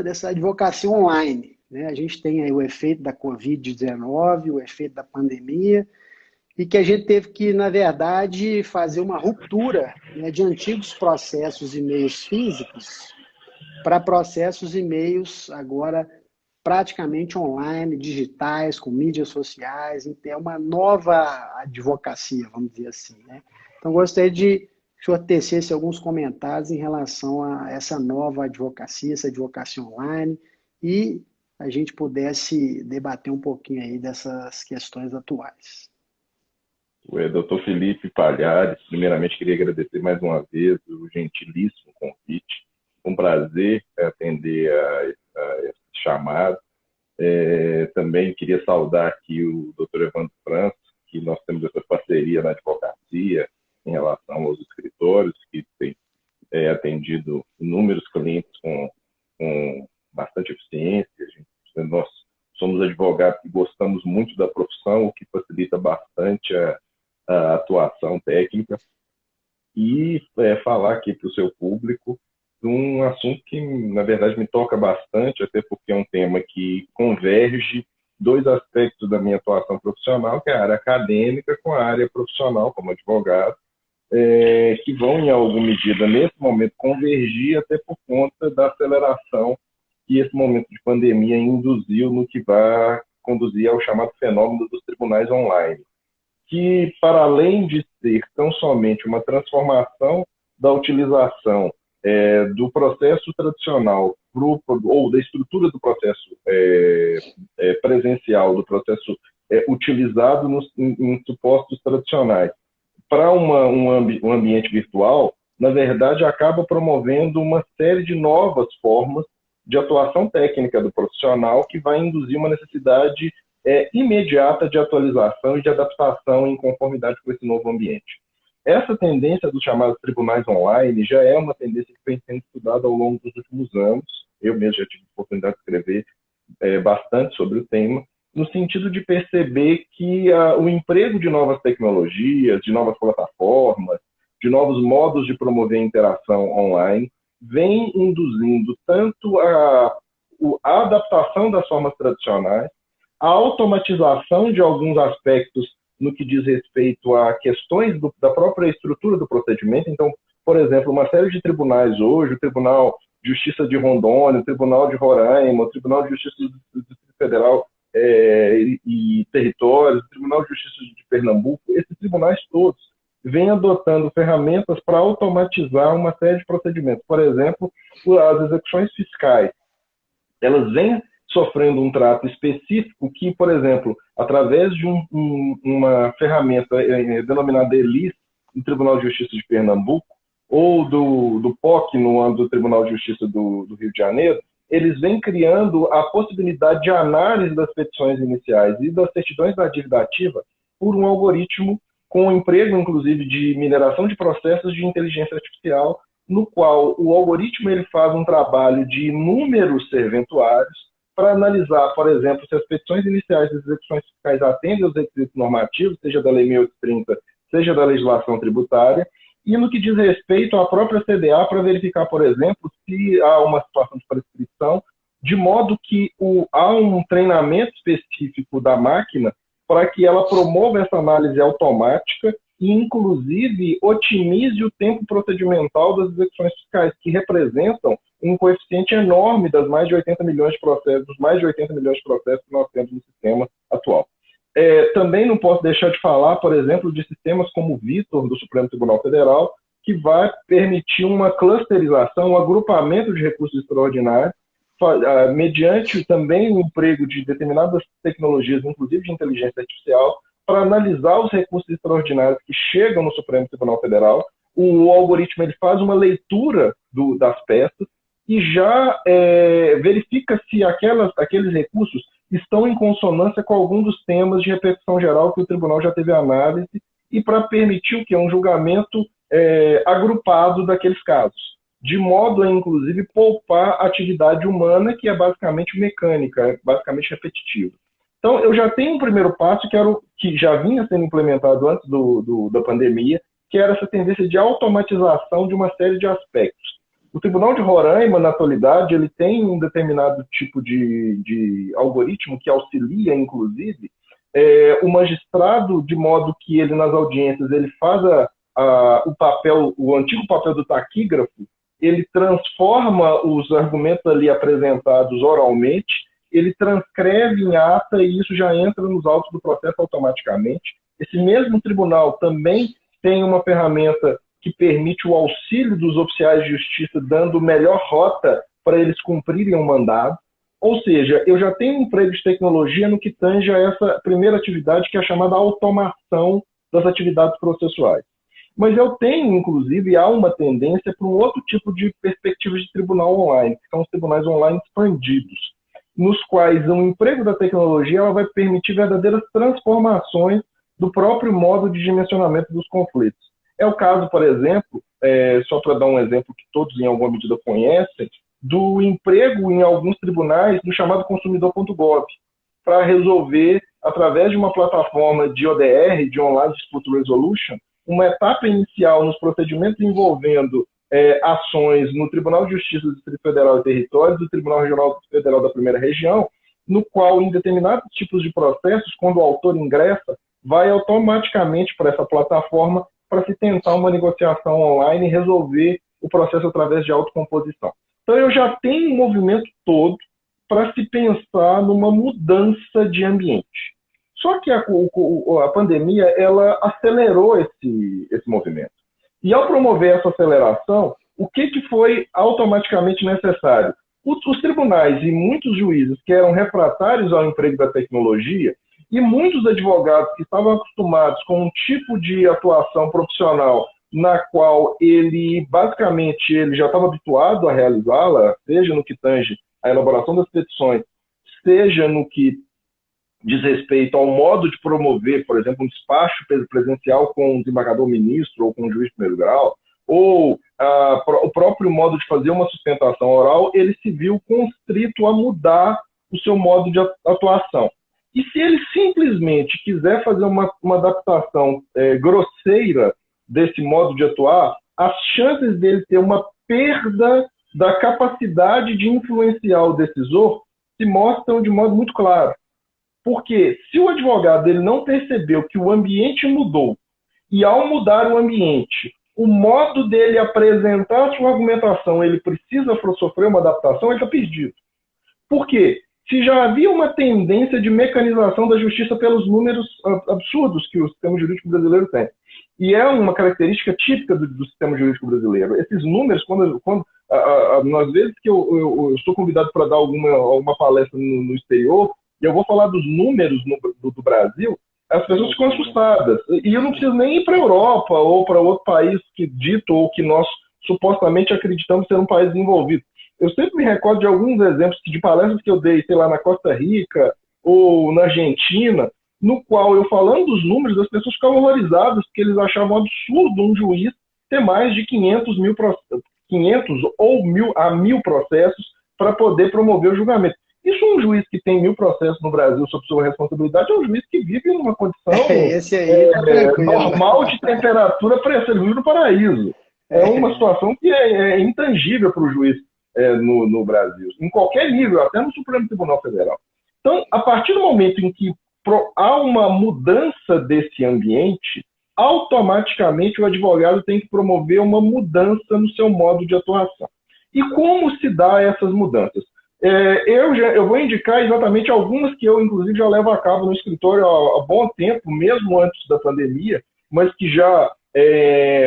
dessa advocacia online, né? A gente tem aí o efeito da Covid-19, o efeito da pandemia, e que a gente teve que, na verdade, fazer uma ruptura, né, de antigos processos e meios físicos para processos e meios agora praticamente online, digitais, com mídias sociais. Então, é uma nova advocacia, vamos dizer assim, né? Então, gostaria de que o senhor tecesse alguns comentários em relação a essa nova advocacia, essa advocacia online, e a gente pudesse debater um pouquinho aí dessas questões atuais. Doutor Felipe Palhares, primeiramente queria agradecer mais uma vez o gentilíssimo convite. Um prazer atender a esse chamado. Também queria saudar aqui o doutor Evandro França, que nós temos essa parceria na advocacia em relação aos escritórios, que tem atendido inúmeros clientes com bastante eficiência. Nós somos advogados que gostamos muito da profissão, o que facilita bastante a atuação técnica, e falar aqui para o seu público de um assunto que, na verdade, me toca bastante, até porque é um tema que converge dois aspectos da minha atuação profissional, que é a área acadêmica com a área profissional como advogado, que vão, em alguma medida, nesse momento, convergir até por conta da aceleração que esse momento de pandemia induziu no que vai conduzir ao chamado fenômeno dos tribunais online, que, para além de ser tão somente uma transformação da utilização do processo tradicional ou da estrutura do processo presencial, do processo utilizado em supostos tradicionais, para um ambiente virtual, na verdade, acaba promovendo uma série de novas formas de atuação técnica do profissional que vai induzir uma necessidade imediata de atualização e de adaptação em conformidade com esse novo ambiente. Essa tendência dos chamados tribunais online já é uma tendência que vem sendo estudada ao longo dos últimos anos. Eu mesmo já tive a oportunidade de escrever bastante sobre o tema, no sentido de perceber que o emprego de novas tecnologias, de novas plataformas, de novos modos de promover a interação online, vem induzindo tanto a adaptação das formas tradicionais, a automatização de alguns aspectos no que diz respeito a questões da própria estrutura do procedimento. Então, por exemplo, uma série de tribunais hoje, o Tribunal de Justiça de Rondônia, o Tribunal de Roraima, o Tribunal de Justiça do Distrito Federal e Territórios, o Tribunal de Justiça de Pernambuco, esses tribunais todos vêm adotando ferramentas para automatizar uma série de procedimentos. Por exemplo, as execuções fiscais, elas vêm sofrendo um trato específico que, por exemplo, através de uma ferramenta denominada ELIS, do Tribunal de Justiça de Pernambuco, ou do POC, no âmbito do Tribunal de Justiça do Rio de Janeiro, eles vêm criando a possibilidade de análise das petições iniciais e das certidões da dívida ativa por um algoritmo com o emprego, inclusive, de mineração de processos de inteligência artificial, no qual o algoritmo ele faz um trabalho de inúmeros serventuários para analisar, por exemplo, se as petições iniciais das execuções fiscais atendem aos requisitos normativos, seja da Lei 1830, seja da legislação tributária, e no que diz respeito à própria CDA, para verificar, por exemplo, se há uma situação de prescrição, de modo que há um treinamento específico da máquina para que ela promova essa análise automática e, inclusive, otimize o tempo procedimental das execuções fiscais, que representam um coeficiente enorme das mais de 80 milhões de processos, dos mais de 80 milhões de processos que nós temos no sistema atual. Também não posso deixar de falar, por exemplo, de sistemas como o Vitor, do Supremo Tribunal Federal, que vai permitir uma clusterização, um agrupamento de recursos extraordinários, mediante também o emprego de determinadas tecnologias, inclusive de inteligência artificial, para analisar os recursos extraordinários que chegam no Supremo Tribunal Federal. O algoritmo ele faz uma leitura das peças e já verifica se aqueles recursos estão em consonância com algum dos temas de repercussão geral que o tribunal já teve análise, e para permitir o que? Um julgamento agrupado daqueles casos, de modo a, inclusive, poupar a atividade humana, que é basicamente mecânica, é basicamente repetitiva. Então, eu já tenho um primeiro passo, que já vinha sendo implementado antes da pandemia, que era essa tendência de automatização de uma série de aspectos. O Tribunal de Roraima, na atualidade, ele tem um determinado tipo de algoritmo que auxilia, inclusive, o magistrado, de modo que ele, nas audiências, ele faz o antigo papel do taquígrafo, ele transforma os argumentos ali apresentados oralmente, ele transcreve em ata e isso já entra nos autos do processo automaticamente. Esse mesmo tribunal também tem uma ferramenta que permite o auxílio dos oficiais de justiça, dando melhor rota para eles cumprirem o mandado. Ou seja, eu já tenho um emprego de tecnologia no que tange a essa primeira atividade, que é a chamada automação das atividades processuais. Mas eu tenho, inclusive, há uma tendência para um outro tipo de perspectiva de tribunal online, que são os tribunais online expandidos, nos quais o emprego da tecnologia ela vai permitir verdadeiras transformações do próprio modo de dimensionamento dos conflitos. É o caso, por exemplo, só para dar um exemplo que todos em alguma medida conhecem, do emprego em alguns tribunais do chamado consumidor.gov, para resolver, através de uma plataforma de ODR, de Online Dispute Resolution, uma etapa inicial nos procedimentos envolvendo ações no Tribunal de Justiça do Distrito Federal e Territórios, do Tribunal Regional Federal da Primeira Região, no qual, em determinados tipos de processos, quando o autor ingressa, vai automaticamente para essa plataforma para se tentar uma negociação online e resolver o processo através de autocomposição. Então, eu já tenho um movimento todo para se pensar numa mudança de ambiente. Só que a pandemia ela acelerou esse movimento. E ao promover essa aceleração, o que foi automaticamente necessário? Os tribunais e muitos juízes que eram refratários ao emprego da tecnologia e muitos advogados que estavam acostumados com um tipo de atuação profissional na qual ele, basicamente, ele já estava habituado a realizá-la, seja no que tange a elaboração das petições, seja no que diz respeito ao modo de promover, por exemplo, um despacho presencial com um desembargador-ministro ou com um juiz de primeiro grau, ou o próprio modo de fazer uma sustentação oral, ele se viu constrito a mudar o seu modo de atuação. E se ele simplesmente quiser fazer uma adaptação grosseira desse modo de atuar, as chances dele ter uma perda da capacidade de influenciar o decisor se mostram de modo muito claro. Porque se o advogado ele não percebeu que o ambiente mudou, e ao mudar o ambiente, o modo dele apresentar a sua argumentação, ele precisa sofrer uma adaptação, ele está perdido. Por quê? Se já havia uma tendência de mecanização da justiça pelos números absurdos que o sistema jurídico brasileiro tem. E é uma característica típica do sistema jurídico brasileiro. Esses números, às vezes que eu sou convidado para dar alguma palestra no exterior, e eu vou falar dos números do Brasil, as pessoas ficam assustadas. E eu não preciso nem ir para a Europa ou para outro país que dito ou que nós supostamente acreditamos ser um país desenvolvido. Eu sempre me recordo de alguns exemplos de palestras que eu dei, sei lá, na Costa Rica ou na Argentina, no qual eu falando dos números, as pessoas ficavam horrorizadas porque eles achavam absurdo um juiz ter mais de 500 ou 1.000 processos para poder promover o julgamento. Isso um juiz que tem 1.000 processos no Brasil sob sua responsabilidade é um juiz que vive numa condição normal de temperatura para ele vive no paraíso. É uma situação que é intangível para o juiz no Brasil, em qualquer nível, até no Supremo Tribunal Federal. Então, a partir do momento em que há uma mudança desse ambiente, automaticamente o advogado tem que promover uma mudança no seu modo de atuação. E como se dá essas mudanças? Eu vou indicar exatamente algumas que eu, inclusive, já levo a cabo no escritório há bom tempo, mesmo antes da pandemia, mas que já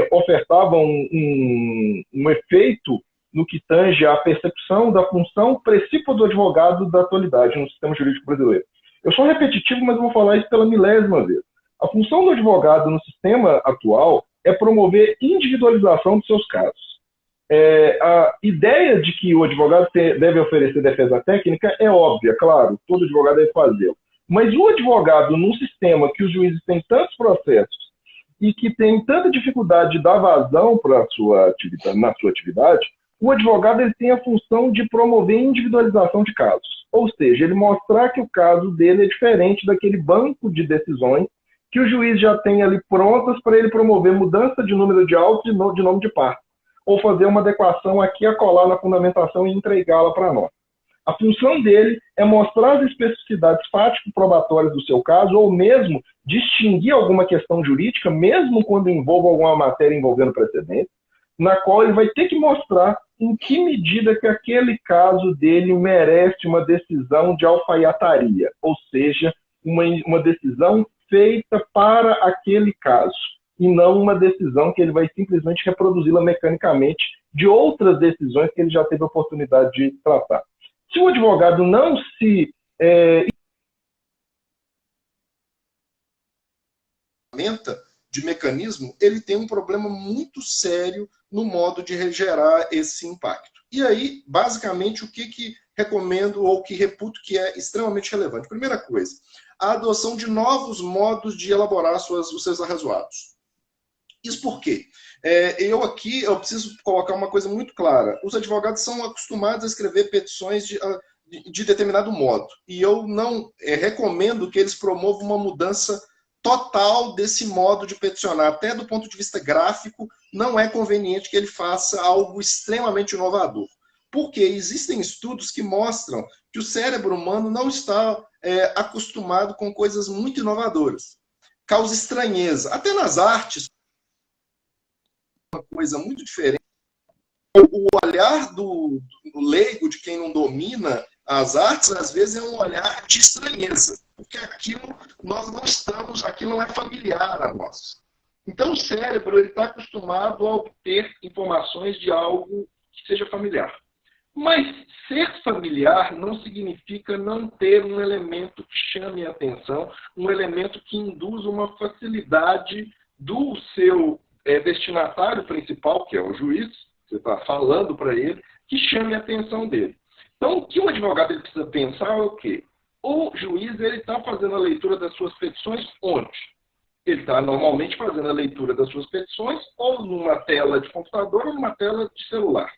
ofertavam um efeito no que tange a percepção da função precípua do advogado da atualidade no sistema jurídico brasileiro. Eu sou repetitivo, mas vou falar isso pela milésima vez. A função do advogado no sistema atual é promover individualização dos seus casos. A ideia de que o advogado deve oferecer defesa técnica é óbvia, claro, todo advogado deve fazê-lo. Mas o advogado, num sistema que os juízes têm tantos processos e que tem tanta dificuldade de dar vazão na sua atividade, o advogado ele tem a função de promover individualização de casos. Ou seja, ele mostrar que o caso dele é diferente daquele banco de decisões que o juiz já tem ali prontas para ele promover mudança de número de autos e de nome de parte. ou fazer uma adequação aqui a colar na fundamentação e entregá-la para nós. A função dele é mostrar as especificidades fático-probatórias do seu caso, ou mesmo distinguir alguma questão jurídica, mesmo quando envolva alguma matéria envolvendo precedentes, na qual ele vai ter que mostrar em que medida que aquele caso dele merece uma decisão de alfaiataria, ou seja, uma decisão feita para aquele caso, e não uma decisão que ele vai simplesmente reproduzi-la mecanicamente de outras decisões que ele já teve a oportunidade de tratar. Se o advogado não se de mecanismo, ele tem um problema muito sério no modo de gerar esse impacto. E aí, basicamente, o que recomendo ou que reputo que é extremamente relevante? Primeira coisa, a adoção de novos modos de elaborar os seus arrazoados. Isso por quê? Eu preciso colocar uma coisa muito clara. Os advogados são acostumados a escrever petições de determinado modo. E eu não recomendo que eles promovam uma mudança total desse modo de peticionar. Até do ponto de vista gráfico, não é conveniente que ele faça algo extremamente inovador. Porque existem estudos que mostram que o cérebro humano não está acostumado com coisas muito inovadoras. Causa estranheza. Até nas artes, uma coisa muito diferente. O olhar do leigo, de quem não domina as artes, às vezes é um olhar de estranheza, porque aquilo aquilo não é familiar a nós. Então o cérebro está acostumado a obter informações de algo que seja familiar. Mas ser familiar não significa não ter um elemento que chame a atenção, um elemento que induza uma facilidade do seu destinatário principal, que é o juiz, você está falando para ele, que chame a atenção dele. Então, o que o advogado ele precisa pensar é o quê? O juiz está fazendo a leitura das suas petições onde? Ele está normalmente fazendo a leitura das suas petições ou numa tela de computador ou numa tela de celular.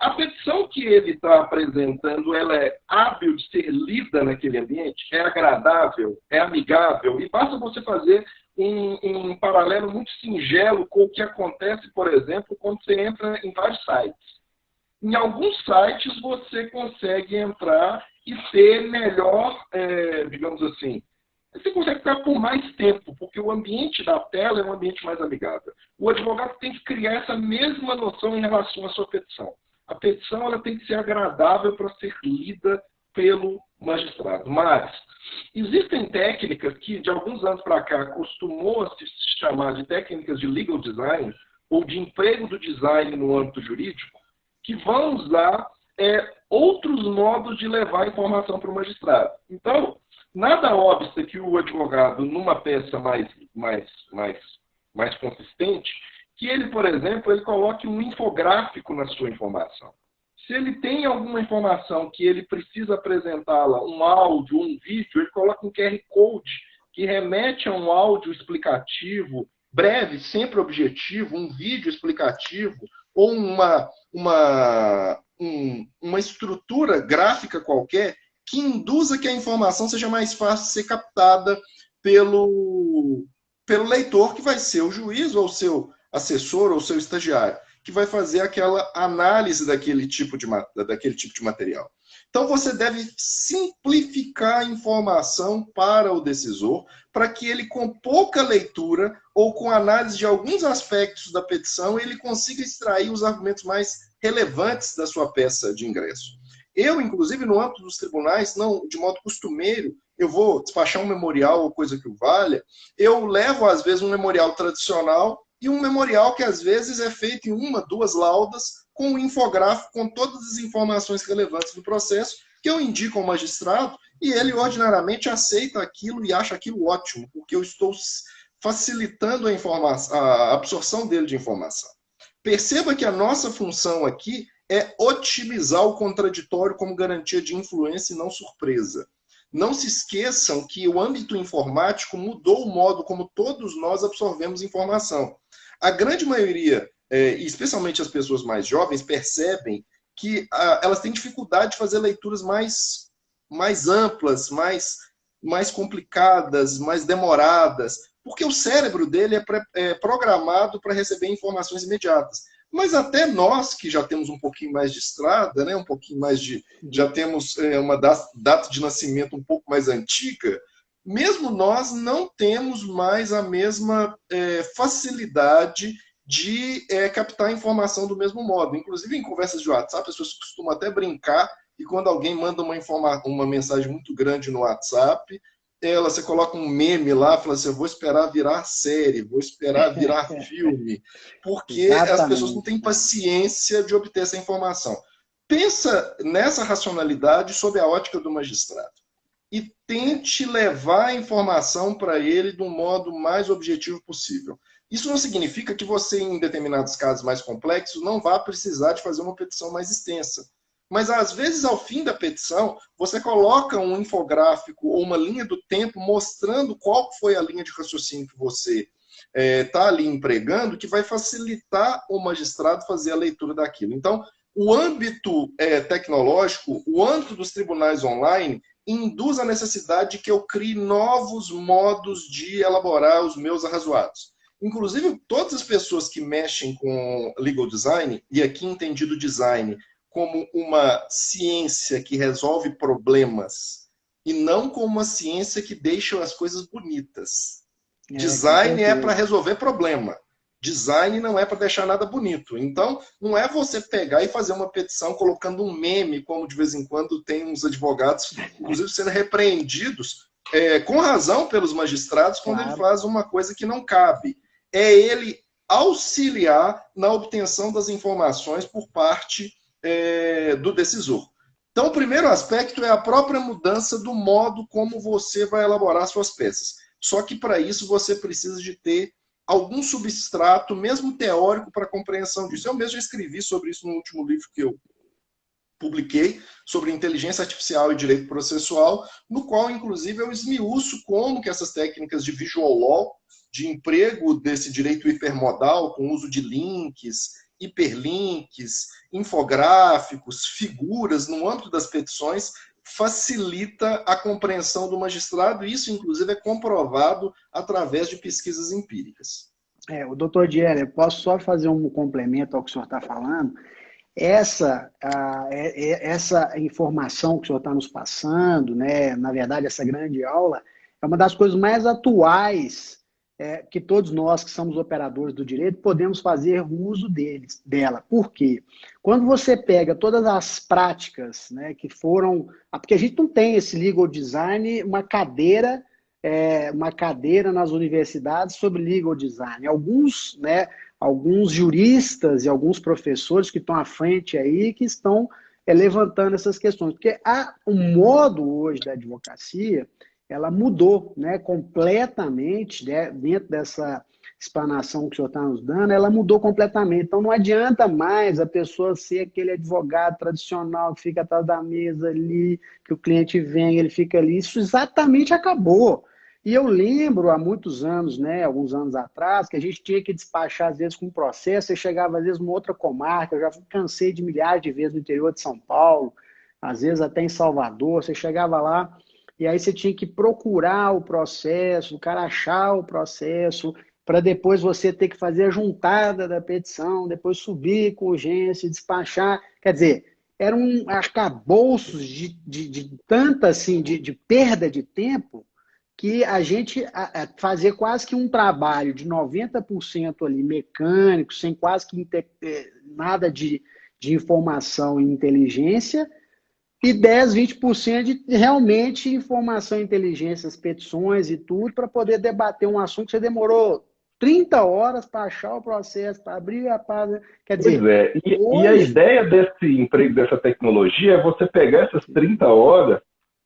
A petição que ele está apresentando, ela é hábil de ser lida naquele ambiente? É agradável? É amigável? E basta você fazer um paralelo muito singelo com o que acontece, por exemplo, quando você entra em vários sites. Em alguns sites você consegue entrar e ter melhor, digamos assim, você consegue ficar por mais tempo, porque o ambiente da tela é um ambiente mais amigável. O advogado tem que criar essa mesma noção em relação à sua petição. A petição ela tem que ser agradável para ser lida pelo magistrado. Mas existem técnicas que, de alguns anos para cá, costumou se chamar de técnicas de legal design, ou de emprego do design no âmbito jurídico, que vão usar outros modos de levar a informação para o magistrado. Então, nada obsta que o advogado, numa peça mais consistente, que ele, por exemplo, ele coloque um infográfico na sua informação. Se ele tem alguma informação que ele precisa apresentá-la, um áudio, um vídeo, ele coloca um QR Code que remete a um áudio explicativo, breve, sempre objetivo, um vídeo explicativo, ou uma estrutura gráfica qualquer que induza que a informação seja mais fácil de ser captada pelo leitor, que vai ser o juiz, ou o seu assessor, ou o seu estagiário, que vai fazer aquela análise daquele tipo de material. Então, você deve simplificar a informação para o decisor, para que ele, com pouca leitura ou com análise de alguns aspectos da petição, ele consiga extrair os argumentos mais relevantes da sua peça de ingresso. Eu, inclusive, no âmbito dos tribunais, não de modo costumeiro, eu vou despachar um memorial ou coisa que o valha, eu levo, às vezes, um memorial tradicional e um memorial que, às vezes, é feito em 1, 2 laudas, com um infográfico com todas as informações relevantes do processo, que eu indico ao magistrado, e ele ordinariamente aceita aquilo e acha aquilo ótimo, porque eu estou facilitando a absorção dele de informação. Perceba que a nossa função aqui é otimizar o contraditório como garantia de influência e não surpresa. Não se esqueçam que o âmbito informático mudou o modo como todos nós absorvemos informação. A grande maioria, e especialmente as pessoas mais jovens, percebem que elas têm dificuldade de fazer leituras mais amplas, mais complicadas, mais demoradas, porque o cérebro dele é programado para receber informações imediatas. Mas até nós, que já temos um pouquinho mais de estrada, né, um pouquinho mais de... já temos uma data de nascimento um pouco mais antiga, mesmo nós não temos mais a mesma facilidade de captar informação do mesmo modo. Inclusive, em conversas de WhatsApp, as pessoas costumam até brincar e quando alguém manda uma mensagem muito grande no WhatsApp, você coloca um meme lá, fala assim, eu vou esperar virar série, vou esperar virar filme, porque as pessoas não têm paciência de obter essa informação. Pensa nessa racionalidade sob a ótica do magistrado e tente levar a informação para ele do modo mais objetivo possível. Isso não significa que você, em determinados casos mais complexos, não vá precisar de fazer uma petição mais extensa. Mas, às vezes, ao fim da petição, você coloca um infográfico ou uma linha do tempo mostrando qual foi a linha de raciocínio que você está ali empregando, que vai facilitar o magistrado fazer a leitura daquilo. Então, o âmbito tecnológico, o âmbito dos tribunais online, induz a necessidade de que eu crie novos modos de elaborar os meus arrazoados. Inclusive, todas as pessoas que mexem com legal design, e aqui entendido design como uma ciência que resolve problemas e não como uma ciência que deixa as coisas bonitas. Design é para resolver problema. Design não é para deixar nada bonito. Então, não é você pegar e fazer uma petição colocando um meme, como de vez em quando tem uns advogados, inclusive sendo repreendidos, com razão pelos magistrados, quando ele faz uma coisa que não cabe. É ele auxiliar na obtenção das informações por parte do decisor. Então, o primeiro aspecto é a própria mudança do modo como você vai elaborar suas peças. Só que, para isso, você precisa de ter algum substrato, mesmo teórico, para a compreensão disso. Eu mesmo já escrevi sobre isso no último livro que eu publiquei, sobre inteligência artificial e direito processual, no qual, inclusive, eu esmiuço como que essas técnicas de visual law, de emprego desse direito hipermodal, com uso de links, hiperlinks, infográficos, figuras no âmbito das petições, facilita a compreensão do magistrado, e isso, inclusive, é comprovado através de pesquisas empíricas. O doutor Diéler, eu posso só fazer um complemento ao que o senhor está falando? Essa informação que o senhor está nos passando, né, na verdade, essa grande aula, é uma das coisas mais atuais que todos nós que somos operadores do direito podemos fazer uso dela. Por quê? Quando você pega todas as práticas, né, que foram... Porque a gente não tem esse legal design, uma cadeira nas universidades sobre legal design. Alguns juristas e alguns professores que estão à frente aí, que estão levantando essas questões. Porque o modo hoje da advocacia, ela mudou, né, completamente, né, dentro dessa explanação que o senhor está nos dando, ela mudou completamente. Então não adianta mais a pessoa ser aquele advogado tradicional que fica atrás da mesa ali, que o cliente vem, ele fica ali. Isso exatamente acabou. E eu lembro há muitos anos, né, alguns anos atrás, que a gente tinha que despachar, às vezes, com um processo, você chegava, às vezes, numa outra comarca, eu já cansei de milhares de vezes no interior de São Paulo, às vezes até em Salvador, você chegava lá, e aí você tinha que procurar o processo, o cara achar o processo, para depois você ter que fazer a juntada da petição, depois subir com urgência, despachar. Quer dizer, era um arcabouço de tanta, assim, de perda de tempo, que a gente fazia quase que um trabalho de 90% ali mecânico, sem quase que nada de informação e inteligência, e 10, 20% de realmente informação e inteligência, as petições e tudo, para poder debater um assunto que você demorou 30 horas para achar o processo, para abrir a página. Quer dizer, pois é, e a ideia desse emprego, dessa tecnologia, é você pegar essas 30 horas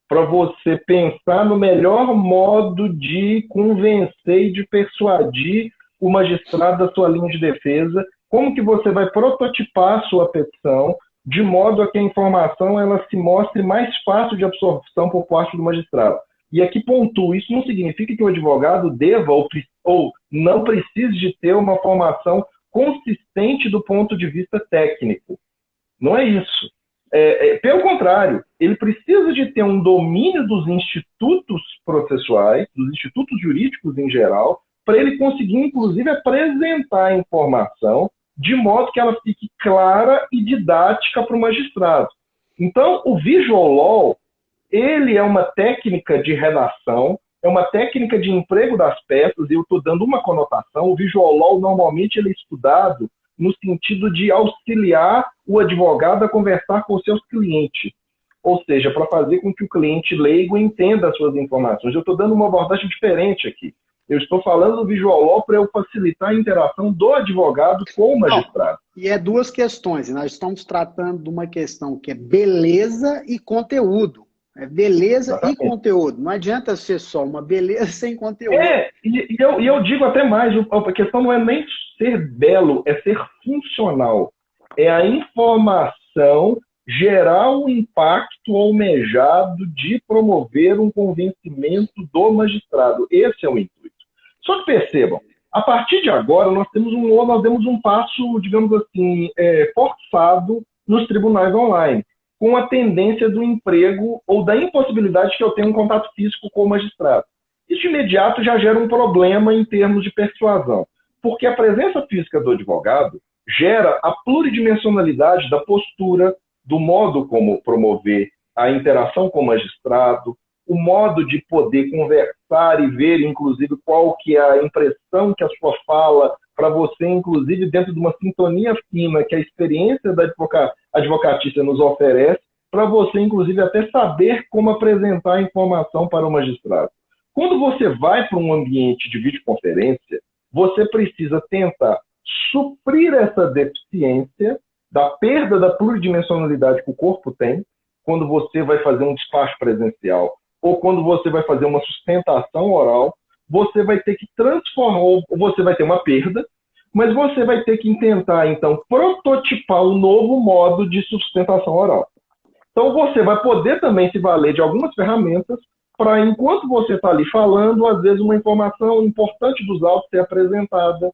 para você pensar no melhor modo de convencer e de persuadir o magistrado da sua linha de defesa, como que você vai prototipar a sua petição, de modo a que a informação ela se mostre mais fácil de absorção por parte do magistrado. E aqui pontuo, isso não significa que o advogado deva ou não precise de ter uma formação consistente do ponto de vista técnico. Não é isso. Pelo contrário, ele precisa de ter um domínio dos institutos processuais, dos institutos jurídicos em geral, para ele conseguir, inclusive, apresentar a informação de modo que ela fique clara e didática para o magistrado. Então, o Visual Law, ele é uma técnica de redação, é uma técnica de emprego das peças, e eu estou dando uma conotação. O Visual Law, normalmente, ele é estudado no sentido de auxiliar o advogado a conversar com os seus clientes. Ou seja, para fazer com que o cliente leigo entenda as suas informações. Eu estou dando uma abordagem diferente aqui. Eu estou falando do Visual Law para eu facilitar a interação do advogado com o magistrado. Não, e é duas questões. Nós estamos tratando de uma questão que é beleza e conteúdo. É beleza Exatamente. E conteúdo. Não adianta ser só uma beleza sem conteúdo. E eu digo até mais, a questão não é nem ser belo, é ser funcional. É a informação gerar o impacto almejado de promover um convencimento do magistrado. Esse é o intuito. Só que percebam, a partir de agora nós demos um passo, digamos assim, forçado nos tribunais online, com a tendência do emprego ou da impossibilidade que eu tenha um contato físico com o magistrado. Isso de imediato já gera um problema em termos de persuasão, porque a presença física do advogado gera a pluridimensionalidade da postura, do modo como promover a interação com o magistrado, o modo de poder conversar e ver, inclusive, qual que é a impressão que a sua fala, para você, inclusive, dentro de uma sintonia fina que a experiência da advocatícia nos oferece, para você, inclusive, até saber como apresentar a informação para o magistrado. Quando você vai para um ambiente de videoconferência, você precisa tentar suprir essa deficiência da perda da pluridimensionalidade que o corpo tem, quando você vai fazer um despacho presencial, ou quando você vai fazer uma sustentação oral, você vai ter que transformar, ou você vai ter uma perda, mas você vai ter que tentar, então, prototipar um novo modo de sustentação oral. Então, você vai poder também se valer de algumas ferramentas para, enquanto você está ali falando, às vezes uma informação importante dos autos ser apresentada,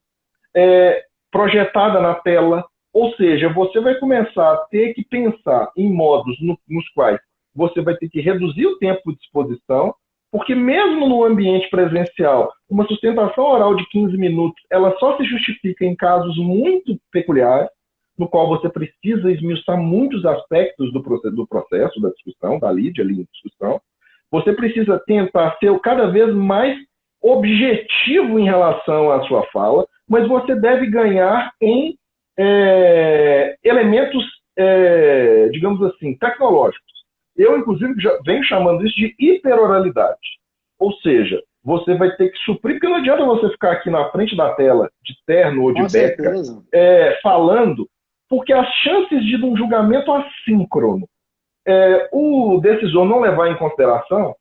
projetada na tela. Ou seja, você vai começar a ter que pensar em modos nos quais você vai ter que reduzir o tempo de exposição, porque mesmo no ambiente presencial, uma sustentação oral de 15 minutos, ela só se justifica em casos muito peculiares, no qual você precisa esmiuçar muitos aspectos do processo, da discussão, da lide ali em discussão. Você precisa tentar ser cada vez mais objetivo em relação à sua fala, mas você deve ganhar em elementos, digamos assim, tecnológicos. Eu, inclusive, já venho chamando isso de hiperoralidade. Ou seja, você vai ter que suprir, porque não adianta você ficar aqui na frente da tela, de terno ou de beca, falando, porque as chances de um julgamento assíncrono, o decisor não levar em consideração,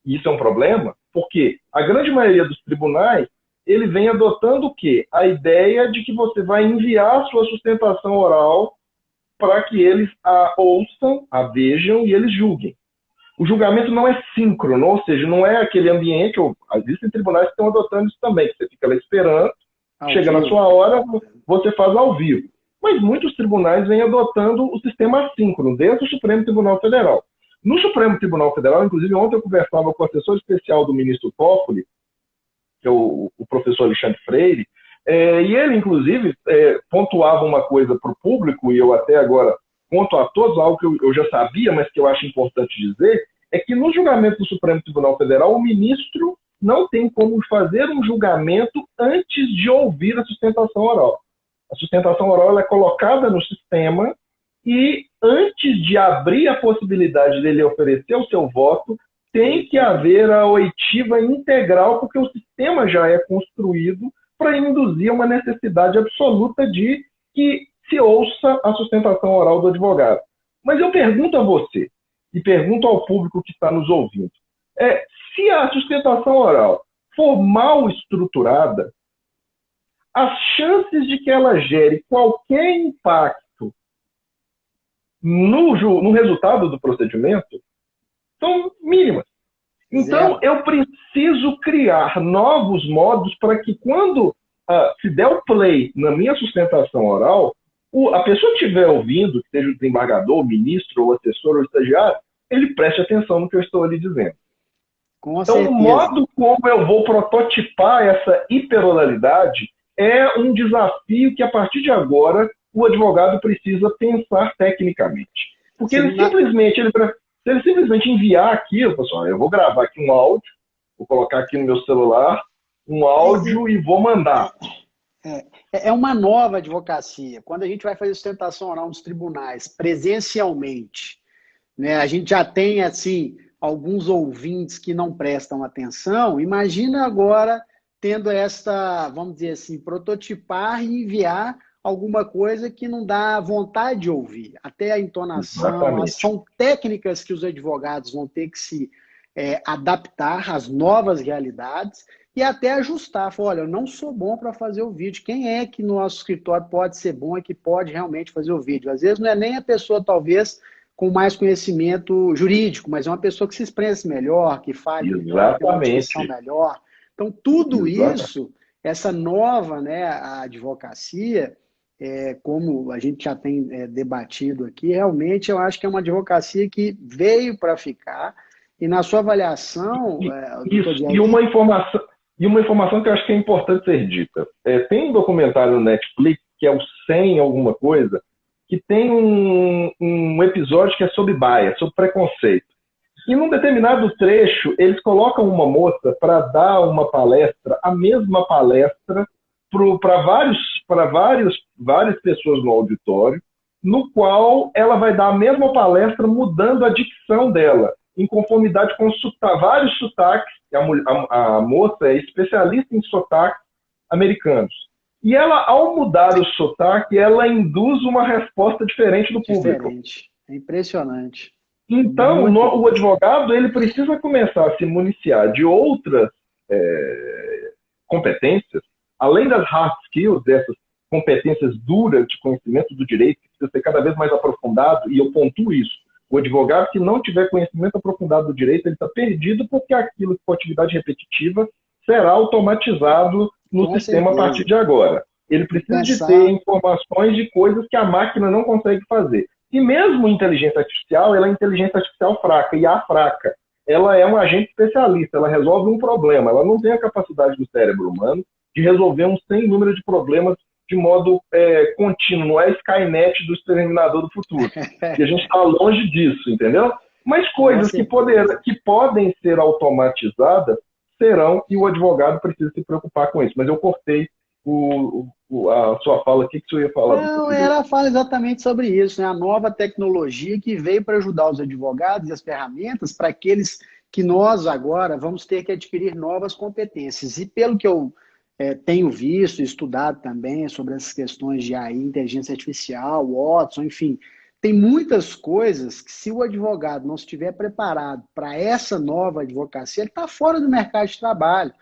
isso é um problema, porque a grande maioria dos tribunais, ele vem adotando o quê? A ideia de que você vai enviar a sua sustentação oral para que eles a ouçam, a vejam e eles julguem. O julgamento não é síncrono, ou seja, não é aquele ambiente, ou existem tribunais que estão adotando isso também, que você fica lá esperando, chega na sua hora, você faz ao vivo. Mas muitos tribunais vêm adotando o sistema assíncrono, desde o Supremo Tribunal Federal. No Supremo Tribunal Federal, inclusive ontem eu conversava com o assessor especial do ministro Toffoli, que é o professor Alexandre Freire, e ele, inclusive, pontuava uma coisa para o público, e eu até agora conto a todos algo que eu já sabia, mas que eu acho importante dizer, é que no julgamento do Supremo Tribunal Federal, o ministro não tem como fazer um julgamento antes de ouvir a sustentação oral. A sustentação oral ela é colocada no sistema e, antes de abrir a possibilidade dele oferecer o seu voto, tem que haver a oitiva integral, porque o sistema já é construído para induzir uma necessidade absoluta de que se ouça a sustentação oral do advogado. Mas eu pergunto a você, e pergunto ao público que está nos ouvindo, se a sustentação oral for mal estruturada, as chances de que ela gere qualquer impacto no resultado do procedimento são mínimas. Então, eu preciso criar novos modos para que quando se der o play na minha sustentação oral, a pessoa que estiver ouvindo, que seja o desembargador, o ministro, o assessor ou o estagiário, ele preste atenção no que eu estou ali dizendo. Então, o modo como eu vou prototipar essa hiperoralidade é um desafio que, a partir de agora, o advogado precisa pensar tecnicamente. Porque se ele simplesmente enviar aquilo, pessoal, eu vou gravar aqui um áudio, vou colocar aqui no meu celular um áudio e vou mandar. É uma nova advocacia. Quando a gente vai fazer sustentação oral nos tribunais, presencialmente, né, a gente já tem, assim, alguns ouvintes que não prestam atenção. Imagina agora tendo esta, vamos dizer assim, prototipar e enviar alguma coisa que não dá vontade de ouvir. Até a entonação, são técnicas que os advogados vão ter que se adaptar às novas realidades e até ajustar. Falar, olha, eu não sou bom para fazer o vídeo. Quem é que no nosso escritório pode ser bom e que pode realmente fazer o vídeo? Às vezes não é nem a pessoa, talvez, com mais conhecimento jurídico, mas é uma pessoa que se expresse melhor, que fale melhor, que tenha uma discussão melhor. Então, tudo isso, essa nova, né, a advocacia, como a gente já tem debatido aqui, realmente eu acho que é uma advocacia que veio para ficar. E na sua avaliação... E uma informação que eu acho que é importante ser dita. Tem um documentário no Netflix, que é o 100 alguma coisa, que tem um episódio que é sobre bias, sobre preconceito. E num determinado trecho, eles colocam uma moça para dar uma palestra, a mesma palestra, para várias pessoas no auditório, no qual ela vai dar a mesma palestra mudando a dicção dela, em conformidade com vários sotaques. A moça é especialista em sotaques americanos. E ela, ao mudar o sotaque, ela induz uma resposta diferente do público. É impressionante. Então, o advogado ele precisa começar a se municiar de outras competências, além das hard skills, dessas competências duras de conhecimento do direito, que precisa ser cada vez mais aprofundado, e eu pontuo isso. O advogado que não tiver conhecimento aprofundado do direito, ele está perdido, porque aquilo que for atividade repetitiva será automatizado no sistema a partir de agora. Ele precisa de ter informações de coisas que a máquina não consegue fazer. E mesmo inteligência artificial, ela é inteligência artificial fraca, IA fraca. Ela é um agente especialista, ela resolve um problema. Ela não tem a capacidade do cérebro humano de resolver um sem número de problemas de modo contínuo. Não é Skynet do Exterminador do Futuro. E a gente está longe disso, entendeu? Mas coisas que podem ser automatizadas serão, e o advogado precisa se preocupar com isso. Mas eu cortei a sua fala. O que você ia falar? Não, ela fala exatamente sobre isso, né? A nova tecnologia que veio para ajudar os advogados e as ferramentas para aqueles que nós agora vamos ter que adquirir novas competências. E pelo que eu tenho visto e estudado também sobre essas questões de AI, inteligência artificial, Watson, enfim, tem muitas coisas que, se o advogado não estiver preparado para essa nova advocacia, ele está fora do mercado de trabalho.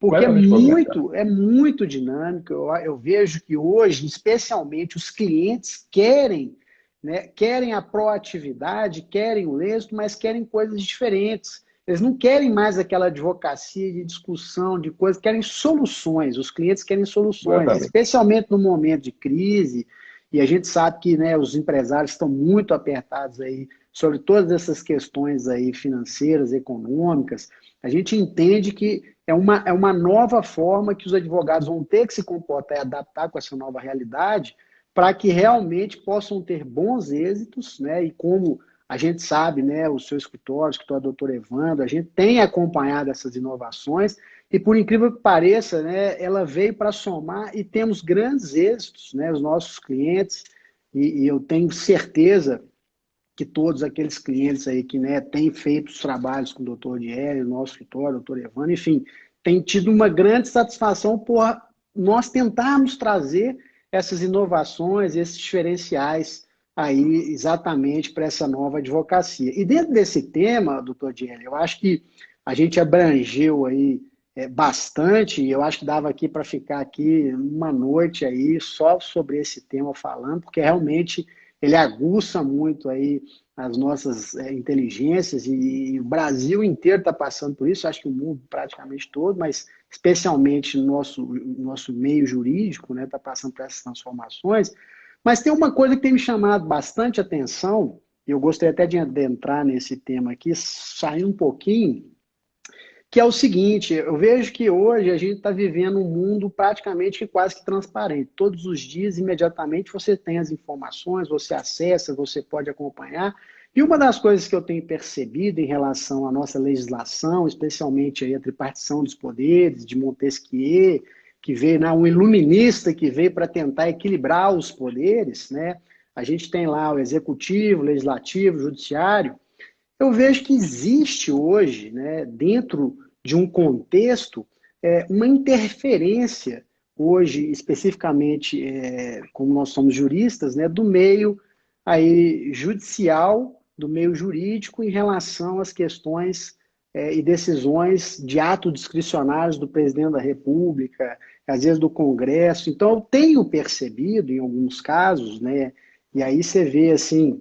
Porque é muito dinâmico. Eu vejo que hoje, especialmente, os clientes querem, né, querem a proatividade, querem o êxito, mas querem coisas diferentes. Eles não querem mais aquela advocacia de discussão, de coisas, querem soluções. Os clientes querem soluções, especialmente no momento de crise. E a gente sabe que, né, os empresários estão muito apertados aí sobre todas essas questões aí financeiras, econômicas. A gente entende que é uma nova forma que os advogados vão ter que se comportar e adaptar com essa nova realidade para que realmente possam ter bons êxitos, né? E como a gente sabe, né, o seu escritório, o escritório do Dr. Evandro, a gente tem acompanhado essas inovações e, por incrível que pareça, né, ela veio para somar e temos grandes êxitos, né, os nossos clientes, e eu tenho certeza que todos aqueles clientes aí que, né, têm feito os trabalhos com o Dr. Diério, o nosso escritório, o Dr. Evandro, enfim, tem tido uma grande satisfação por nós tentarmos trazer essas inovações, esses diferenciais aí exatamente para essa nova advocacia. E dentro desse tema, doutor Diério, eu acho que a gente abrangeu aí bastante, eu acho que dava aqui para ficar aqui uma noite aí só sobre esse tema falando, porque realmente ele aguça muito aí as nossas inteligências e o Brasil inteiro está passando por isso, acho que o mundo praticamente todo, mas especialmente no nosso meio jurídico, né, está passando por essas transformações. Mas tem uma coisa que tem me chamado bastante atenção, eu gostaria até de adentrar nesse tema aqui, sair um pouquinho, que é o seguinte, eu vejo que hoje a gente está vivendo um mundo praticamente quase que transparente. Todos os dias, imediatamente, você tem as informações, você acessa, você pode acompanhar. E uma das coisas que eu tenho percebido em relação à nossa legislação, especialmente aí a tripartição dos poderes, de Montesquieu, que veio, né, um iluminista que veio para tentar equilibrar os poderes, né? A gente tem lá o executivo, o legislativo, o judiciário. Eu vejo que existe hoje, né, dentro de um contexto, uma interferência, hoje, especificamente, como nós somos juristas, né, do meio aí, judicial, do meio jurídico, em relação às questões e decisões de atos discricionários do presidente da República, às vezes do Congresso. Então, eu tenho percebido, em alguns casos, né, e aí você vê assim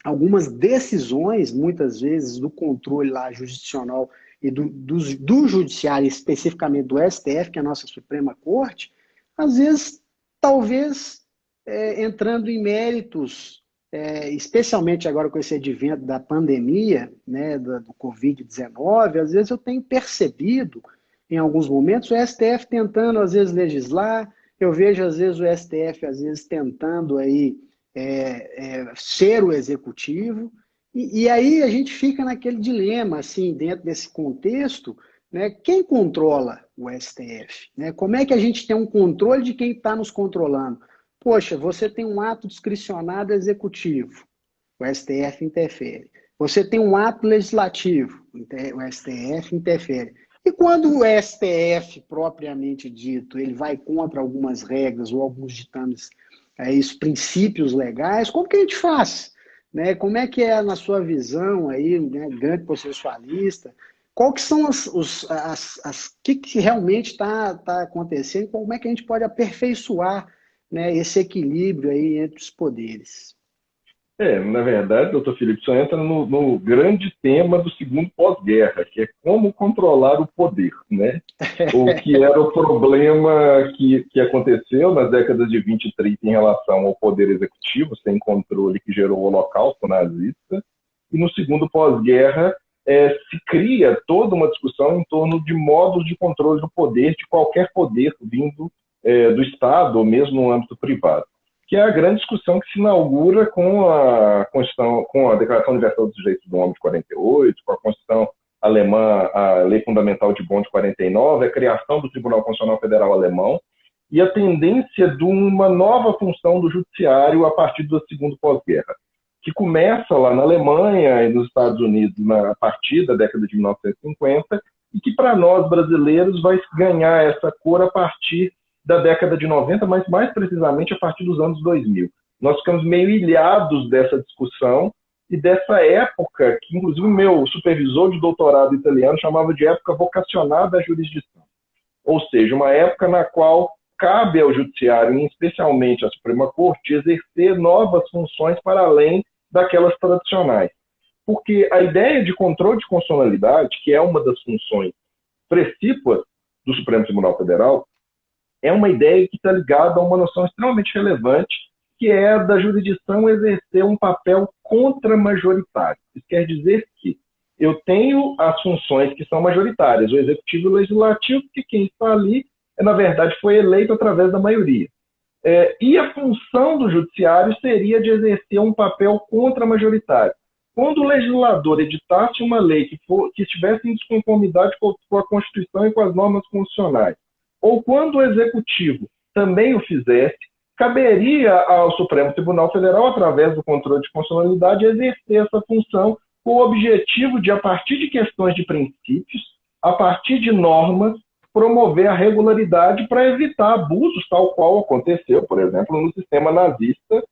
algumas decisões, muitas vezes, do controle lá jurisdicional e do judiciário, especificamente do STF, que é a nossa Suprema Corte, às vezes, talvez, entrando em méritos, especialmente agora com esse advento da pandemia, né, do Covid-19, às vezes eu tenho percebido, em alguns momentos, o STF tentando, às vezes, legislar, eu vejo, às vezes, o STF, às vezes, tentando aí ser o executivo, e aí a gente fica naquele dilema, assim, dentro desse contexto, né, quem controla o STF? Né? Como é que a gente tem um controle de quem está nos controlando? Poxa, você tem um ato discricionário executivo, o STF interfere. Você tem um ato legislativo, o STF interfere. E quando o STF, propriamente dito, ele vai contra algumas regras ou alguns ditames, os princípios legais, como que a gente faz? Né? Como é que é na sua visão aí, né, grande processualista, qual que são que realmente está acontecendo, como é que a gente pode aperfeiçoar, né, esse equilíbrio aí entre os poderes? Na verdade, doutor Felipe, isso entra no grande tema do segundo pós-guerra, que é como controlar o poder, né? O que era o problema que aconteceu nas décadas de 20 e 30 em relação ao poder executivo, sem controle, que gerou o Holocausto nazista, e no segundo pós-guerra se cria toda uma discussão em torno de modos de controle do poder, de qualquer poder vindo do Estado ou mesmo no âmbito privado, que é a grande discussão que se inaugura com a Declaração Universal dos Direitos do Homem de 48, com a Constituição alemã, a Lei Fundamental de Bonn de 49, a criação do Tribunal Constitucional Federal Alemão e a tendência de uma nova função do judiciário a partir do segundo pós-guerra, que começa lá na Alemanha e nos Estados Unidos a partir da década de 1950 e que para nós brasileiros vai ganhar essa cor a partir da década de 90, mas mais precisamente a partir dos anos 2000. Nós ficamos meio ilhados dessa discussão e dessa época, que inclusive o meu supervisor de doutorado italiano chamava de época vocacionada à jurisdição. Ou seja, uma época na qual cabe ao judiciário, e especialmente à Suprema Corte, exercer novas funções para além daquelas tradicionais. Porque a ideia de controle de constitucionalidade, que é uma das funções precípuas do Supremo Tribunal Federal, é uma ideia que está ligada a uma noção extremamente relevante, que é da jurisdição exercer um papel contramajoritário. Isso quer dizer que eu tenho as funções que são majoritárias, o executivo e o legislativo, que quem está ali, na verdade, foi eleito através da maioria. E a função do judiciário seria de exercer um papel contramajoritário. Quando o legislador editasse uma lei que estivesse em desconformidade com a Constituição e com as normas constitucionais, ou quando o executivo também o fizesse, caberia ao Supremo Tribunal Federal, através do controle de constitucionalidade, exercer essa função com o objetivo de, a partir de questões de princípios, a partir de normas, promover a regularidade para evitar abusos, tal qual aconteceu, por exemplo, no sistema nazista,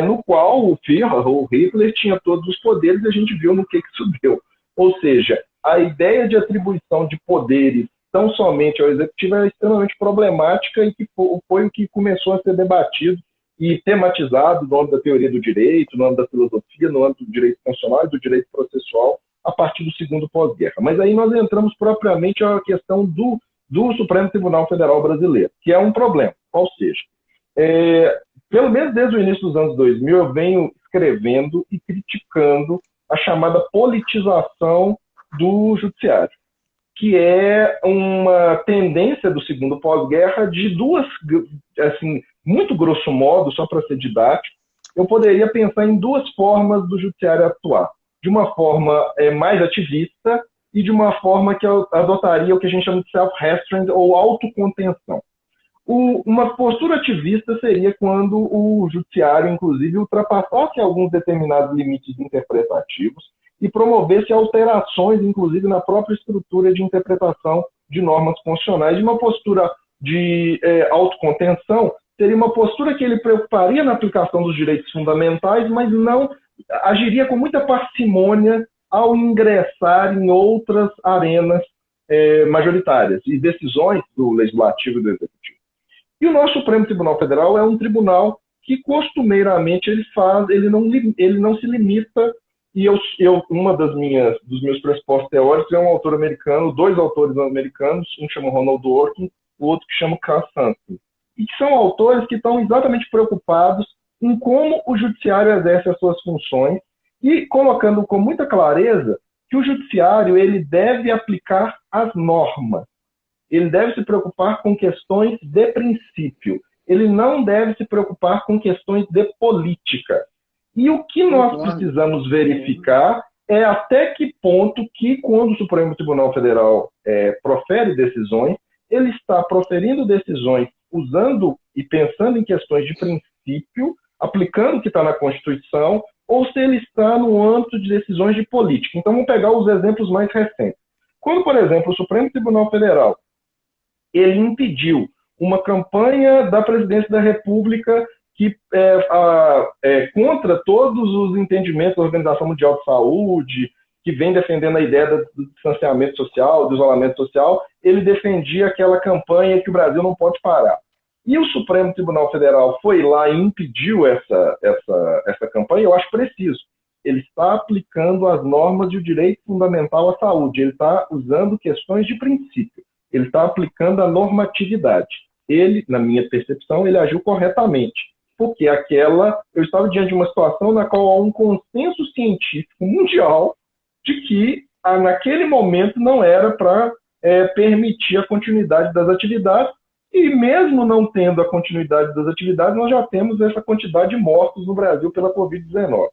no qual o Führer, ou Hitler, tinha todos os poderes, e a gente viu no que isso deu. Ou seja, a ideia de atribuição de poderes tão somente ao executivo é extremamente problemática e que foi o que começou a ser debatido e tematizado no âmbito da teoria do direito, no âmbito da filosofia, no âmbito do direito constitucional e do direito processual, a partir do segundo pós-guerra. Mas aí nós entramos propriamente à questão do Supremo Tribunal Federal brasileiro, que é um problema. Ou seja, pelo menos desde o início dos anos 2000, eu venho escrevendo e criticando a chamada politização do judiciário, que é uma tendência do segundo pós-guerra de duas, assim, muito grosso modo, só para ser didático, eu poderia pensar em duas formas do judiciário atuar. De uma forma mais ativista e de uma forma que eu adotaria o que a gente chama de self-restraint ou autocontenção. Uma postura ativista seria quando o judiciário, inclusive, ultrapassasse alguns determinados limites interpretativos e promovesse alterações, inclusive, na própria estrutura de interpretação de normas constitucionais. E uma postura de autocontenção seria uma postura que ele preocuparia na aplicação dos direitos fundamentais, mas não agiria com muita parcimônia ao ingressar em outras arenas majoritárias e decisões do Legislativo e do Executivo. E o nosso Supremo Tribunal Federal é um tribunal que costumeiramente ele não se limita, e uma dos meus pressupostos teóricos é um autor americano, dois autores americanos, um chama Ronald Dworkin, o outro que chama Carl Santos, e que são autores que estão exatamente preocupados em como o judiciário exerce as suas funções e colocando com muita clareza que o judiciário ele deve aplicar as normas. Ele deve se preocupar com questões de princípio. Ele não deve se preocupar com questões de política. E o que nós precisamos verificar é até que ponto que, quando o Supremo Tribunal Federal profere decisões, ele está proferindo decisões usando e pensando em questões de princípio, aplicando o que está na Constituição, ou se ele está no âmbito de decisões de política. Então, vamos pegar os exemplos mais recentes. Quando, por exemplo, o Supremo Tribunal Federal ele impediu uma campanha da Presidência da República que contra todos os entendimentos da Organização Mundial de Saúde, que vem defendendo a ideia do distanciamento social, do isolamento social, ele defendia aquela campanha que o Brasil não pode parar. E o Supremo Tribunal Federal foi lá e impediu essa campanha. Eu acho preciso. Ele está aplicando as normas do direito fundamental à saúde. Ele está usando questões de princípio. Ele está aplicando a normatividade. Ele, na minha percepção, ele agiu corretamente. Porque eu estava diante de uma situação na qual há um consenso científico mundial de que, naquele momento, não era para permitir a continuidade das atividades. E mesmo não tendo a continuidade das atividades, nós já temos essa quantidade de mortos no Brasil pela Covid-19.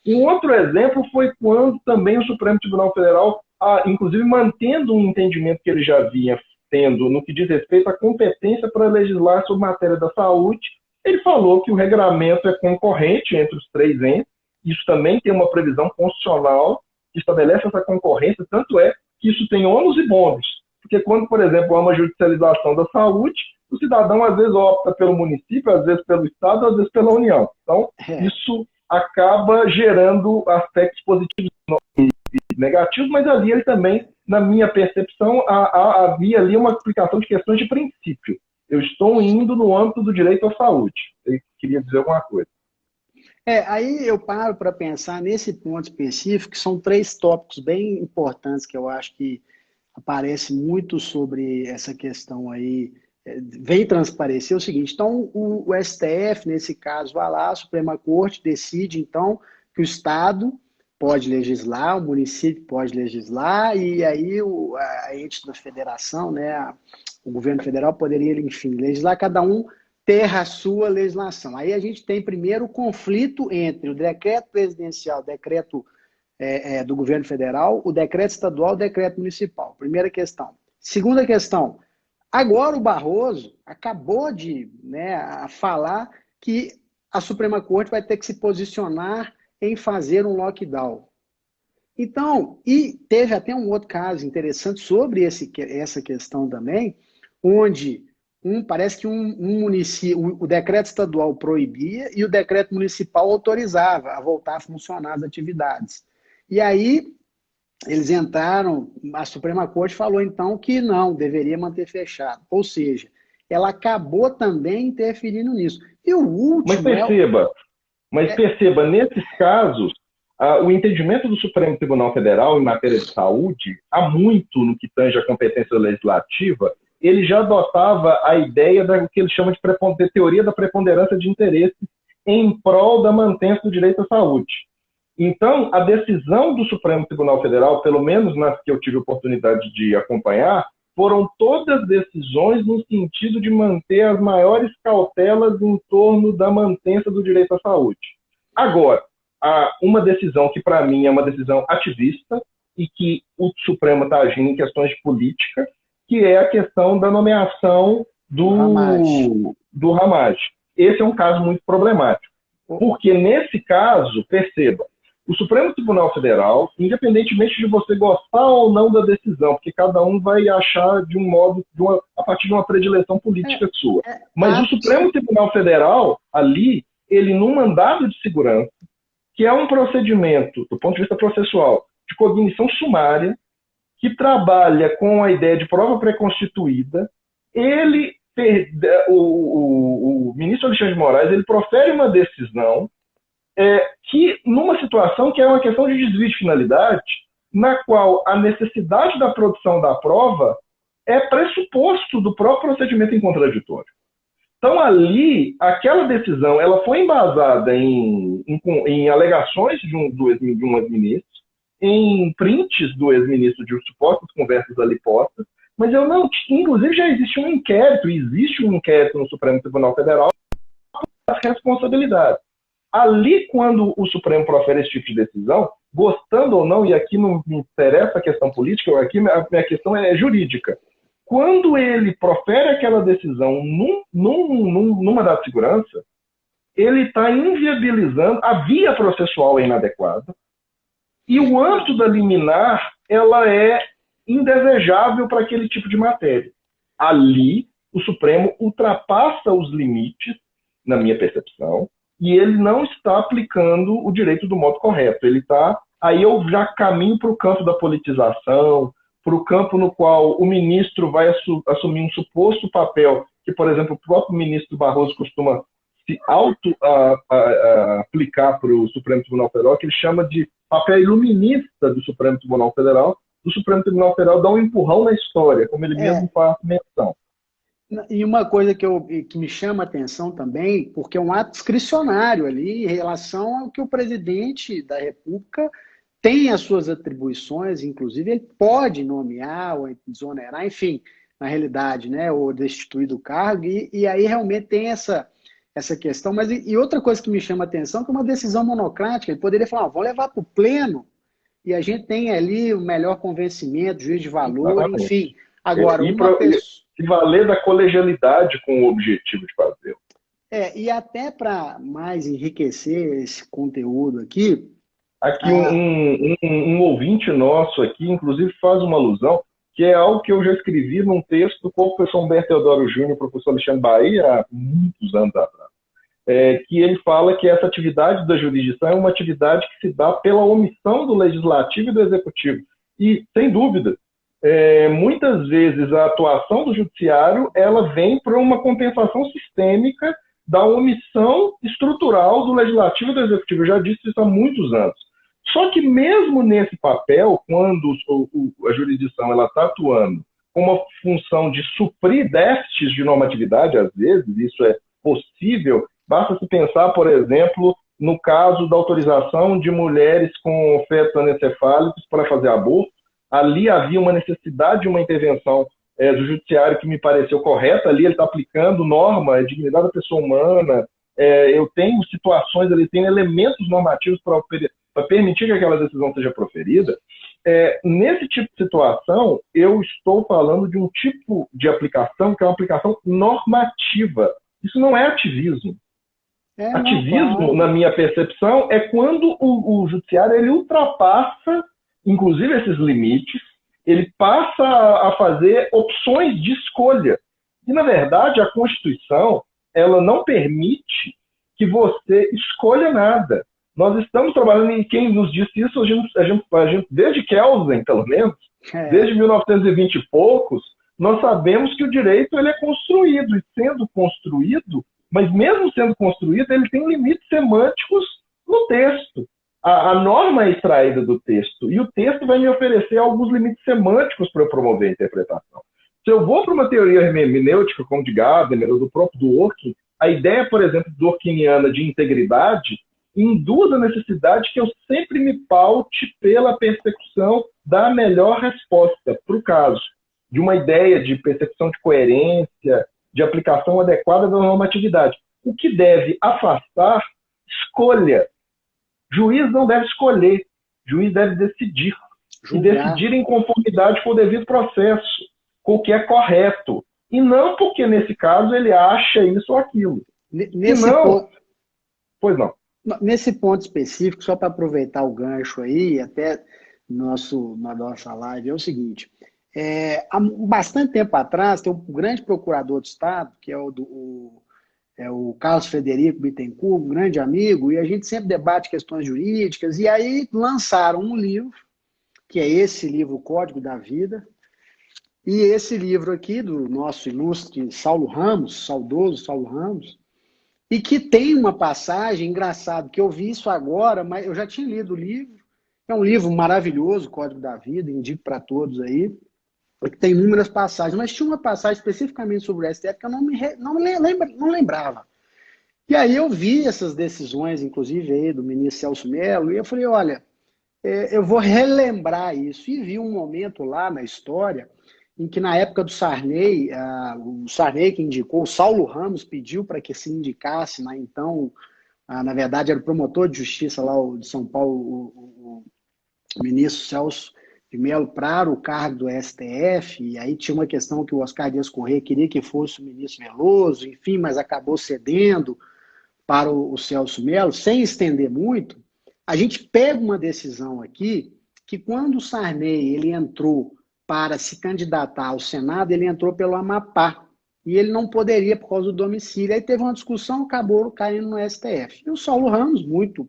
Um outro exemplo foi quando também o Supremo Tribunal Federal, inclusive mantendo um entendimento que ele já vinha tendo no que diz respeito à competência para legislar sobre matéria da saúde, ele falou que o regramento é concorrente entre os três entes. Isso também tem uma previsão constitucional que estabelece essa concorrência, tanto é que isso tem ônus e bônus. Porque quando, por exemplo, há uma judicialização da saúde, o cidadão às vezes opta pelo município, às vezes pelo Estado, às vezes pela União. Então, isso acaba gerando aspectos positivos e negativos, mas ali ele também, na minha percepção, havia ali uma aplicação de questões de princípio. Eu estou indo no âmbito do direito à saúde. Eu queria dizer alguma coisa. Aí eu paro para pensar nesse ponto específico, que são três tópicos bem importantes que eu acho que aparece muito sobre essa questão aí, vem transparecer o seguinte. Então, o STF, nesse caso, vai lá, a Suprema Corte decide, então, que o Estado pode legislar, o município pode legislar, e aí a ente da federação, né, o governo federal poderia, enfim, legislar, cada um ter a sua legislação. Aí a gente tem primeiro o conflito entre o decreto presidencial, o decreto do governo federal, o decreto estadual, o decreto municipal. Primeira questão. Segunda questão. Agora o Barroso acabou de falar que a Suprema Corte vai ter que se posicionar em fazer um lockdown. Então, e teve até um outro caso interessante sobre essa questão também, onde parece que um município, o decreto estadual proibia e o decreto municipal autorizava a voltar a funcionar as atividades. E aí eles entraram, a Suprema Corte falou então que não, deveria manter fechado. Ou seja, ela acabou também interferindo nisso. E o último... Mas perceba, nesses casos, o entendimento do Supremo Tribunal Federal em matéria de saúde, há muito no que tange a competência legislativa, ele já adotava a ideia do que ele chama de teoria da preponderância de interesses em prol da mantença do direito à saúde. Então, a decisão do Supremo Tribunal Federal, pelo menos nas que eu tive a oportunidade de acompanhar, foram todas decisões no sentido de manter as maiores cautelas em torno da mantença do direito à saúde. Agora, há uma decisão que, para mim, é uma decisão ativista e que o Supremo está agindo em questões de política, que é a questão da nomeação do Ramage. Esse é um caso muito problemático, porque, nesse caso, perceba, o Supremo Tribunal Federal, independentemente de você gostar ou não da decisão, porque cada um vai achar de um modo, a partir de uma predileção política sua. Mas o Supremo Tribunal Federal, ali, ele num mandado de segurança, que é um procedimento, do ponto de vista processual, de cognição sumária, que trabalha com a ideia de prova pré-constituída, o ministro Alexandre de Moraes, ele profere uma decisão que, numa situação que é uma questão de desvio de finalidade, na qual a necessidade da produção da prova é pressuposto do próprio procedimento em contraditório. Então, ali, aquela decisão ela foi embasada em alegações de um ex-ministro, em prints do ex-ministro de supostas conversas ali postas, mas eu não, inclusive já existe um inquérito no Supremo Tribunal Federal das responsabilidades. Ali, quando o Supremo profere esse tipo de decisão, gostando ou não, e aqui não me interessa a questão política, aqui a minha questão é jurídica. Quando ele profere aquela decisão numa data de segurança, ele está inviabilizando, a via processual é inadequada, e o âmbito da liminar ela é indesejável para aquele tipo de matéria. Ali, o Supremo ultrapassa os limites, na minha percepção, e ele não está aplicando o direito do modo correto. Aí eu já caminho para o campo da politização, para o campo no qual o ministro vai assumir um suposto papel que, por exemplo, o próprio ministro Barroso costuma se auto-aplicar para o Supremo Tribunal Federal, que ele chama de papel iluminista do Supremo Tribunal Federal. O Supremo Tribunal Federal dá um empurrão na história, como ele mesmo faz menção. E uma coisa que me chama a atenção também, porque é um ato discricionário ali em relação ao que o presidente da República tem as suas atribuições, inclusive ele pode nomear ou exonerar, enfim, na realidade, né, ou destituir do cargo, e aí realmente tem essa questão. Mas e outra coisa que me chama a atenção, que é uma decisão monocrática, ele poderia falar, vamos levar para o pleno, e a gente tem ali o melhor convencimento, juiz de valor, enfim. Agora, se valer da colegialidade com o objetivo de fazer. E até para mais enriquecer esse conteúdo aqui... Aqui um ouvinte nosso aqui, inclusive, faz uma alusão, que é algo que eu já escrevi num texto com o professor Humberto Teodoro Júnior e o professor Alexandre Bahia, há muitos anos atrás. Que ele fala que essa atividade da jurisdição é uma atividade que se dá pela omissão do legislativo e do executivo. E, sem dúvida, muitas vezes a atuação do judiciário ela vem para uma compensação sistêmica da omissão estrutural do legislativo e do executivo. Eu já disse isso há muitos anos. Só que mesmo nesse papel, quando a jurisdição está atuando com uma função de suprir déficits de normatividade, às vezes isso é possível, basta se pensar, por exemplo, no caso da autorização de mulheres com fetos anencefálicos para fazer aborto. Ali havia uma necessidade de uma intervenção do judiciário que me pareceu correta. Ali ele está aplicando norma, a dignidade da pessoa humana. Eu tenho situações ali, tenho elementos normativos para permitir que aquela decisão seja proferida. Nesse tipo de situação, eu estou falando de um tipo de aplicação que é uma aplicação normativa. Isso não é ativismo. Ativismo, na minha percepção, é quando o judiciário ele ultrapassa, inclusive, esses limites, ele passa a fazer opções de escolha. E, na verdade, a Constituição ela não permite que você escolha nada. Nós estamos trabalhando, e quem nos disse isso, a gente desde Kelsen, pelo menos, desde 1920 e poucos, nós sabemos que o direito ele é construído, e sendo construído, mas mesmo sendo construído, ele tem limites semânticos no texto. A norma é extraída do texto, e o texto vai me oferecer alguns limites semânticos para eu promover a interpretação. Se eu vou para uma teoria hermenêutica, como de Gadamer ou do próprio Dworkin, a ideia, por exemplo, dworkiniana de integridade, induza a necessidade que eu sempre me paute pela persecução da melhor resposta para o caso, de uma ideia de percepção de coerência, de aplicação adequada da normatividade. O que deve afastar, escolha. Juiz não deve escolher, juiz deve decidir. Julgar. E decidir em conformidade com o devido processo, com o que é correto. E não porque, nesse caso, ele acha isso ou aquilo. Pois não. Nesse ponto específico, só para aproveitar o gancho aí, até na nossa live, é o seguinte. Há bastante tempo atrás, tem um grande procurador de Estado, que é o Carlos Frederico Bittencourt, um grande amigo, e a gente sempre debate questões jurídicas, e aí lançaram um livro, que é esse livro, O Código da Vida, e esse livro aqui, do nosso ilustre Saulo Ramos, saudoso Saulo Ramos, e que tem uma passagem engraçada, que eu vi isso agora, mas eu já tinha lido o livro, é um livro maravilhoso, O Código da Vida, indico para todos aí, que tem inúmeras passagens, mas tinha uma passagem especificamente sobre o STF que eu não lembrava. E aí eu vi essas decisões, inclusive aí do ministro Celso Mello, e eu falei, olha, eu vou relembrar isso. E vi um momento lá na história em que, na época do Sarney, o Sarney que indicou, o Saulo Ramos pediu para que se indicasse, então, na verdade, era o promotor de justiça lá de São Paulo, o ministro Celso de Mello, para o cargo do STF, e aí tinha uma questão que o Oscar Dias Corrêa queria que fosse o ministro Veloso, enfim, mas acabou cedendo para o Celso Mello, sem estender muito. A gente pega uma decisão aqui que quando o Sarney ele entrou para se candidatar ao Senado, ele entrou pelo Amapá. E ele não poderia por causa do domicílio. Aí teve uma discussão, acabou caindo no STF. E o Saulo Ramos, muito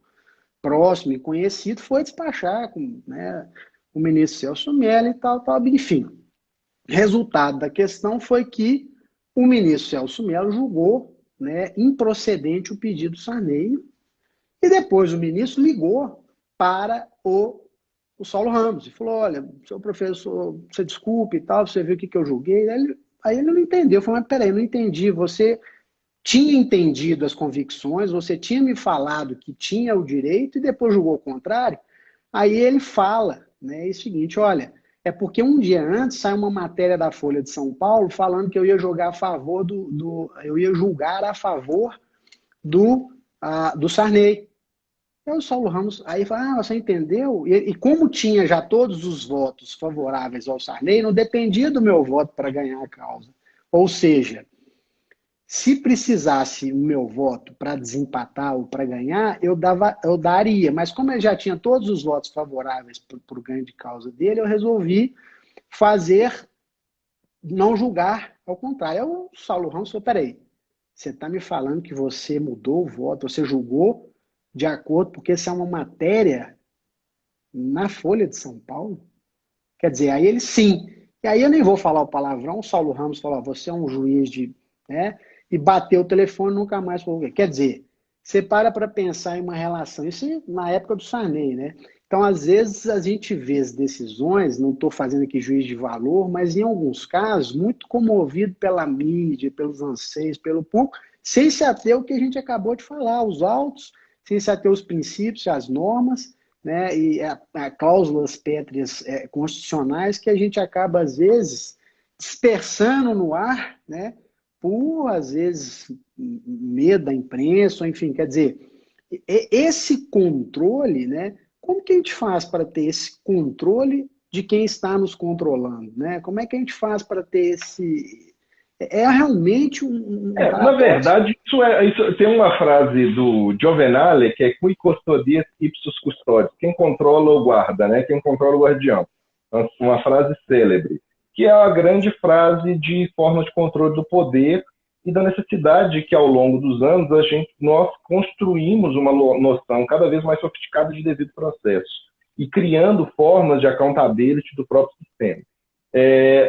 próximo e conhecido, foi despachar com o ministro Celso Mello e tal. Enfim, resultado da questão foi que o ministro Celso Mello julgou improcedente o pedido do Sarney. E depois o ministro ligou para o Saulo Ramos e falou, olha, seu professor, você desculpe e tal, você viu o que eu julguei. Aí ele não entendeu, falou, mas peraí, não entendi, você tinha entendido as convicções, você tinha me falado que tinha o direito e depois julgou o contrário. Aí ele fala, é o seguinte, olha, é porque um dia antes saiu uma matéria da Folha de São Paulo falando que eu ia jogar a favor eu ia julgar a favor do Sarney. Aí o Saulo Ramos aí fala, você entendeu? E como tinha já todos os votos favoráveis ao Sarney, não dependia do meu voto para ganhar a causa. Ou seja, se precisasse o meu voto para desempatar ou para ganhar, eu daria. Mas como ele já tinha todos os votos favoráveis para o ganho de causa dele, eu resolvi não julgar ao contrário. Aí o Saulo Ramos falou, peraí, você está me falando que você mudou o voto, você julgou de acordo, porque essa é uma matéria na Folha de São Paulo? Quer dizer, aí ele sim. E aí eu nem vou falar o palavrão, o Saulo Ramos falou, você é um juiz e bateu o telefone e nunca mais falou. Quer dizer, você para pensar em uma relação, isso na época do Sarney, Então, às vezes, a gente vê as decisões, não estou fazendo aqui juízo de valor, mas em alguns casos, muito comovido pela mídia, pelos anseios, pelo público, sem se ater ao que a gente acabou de falar, os autos, sem se ater aos princípios, às normas, e a cláusulas pétreas constitucionais que a gente acaba, às vezes, dispersando no ar, por, às vezes, medo da imprensa, enfim, quer dizer, esse controle, como que a gente faz para ter esse controle de quem está nos controlando, Como é que a gente faz para ter esse... É realmente na verdade, isso tem uma frase do Giovenale, que é cui custodies ipsus custodies, quem controla o guarda, quem controla o guardião. Uma frase célebre, que é a grande frase de forma de controle do poder e da necessidade que, ao longo dos anos, nós construímos uma noção cada vez mais sofisticada de devido processo e criando formas de accountability do próprio sistema.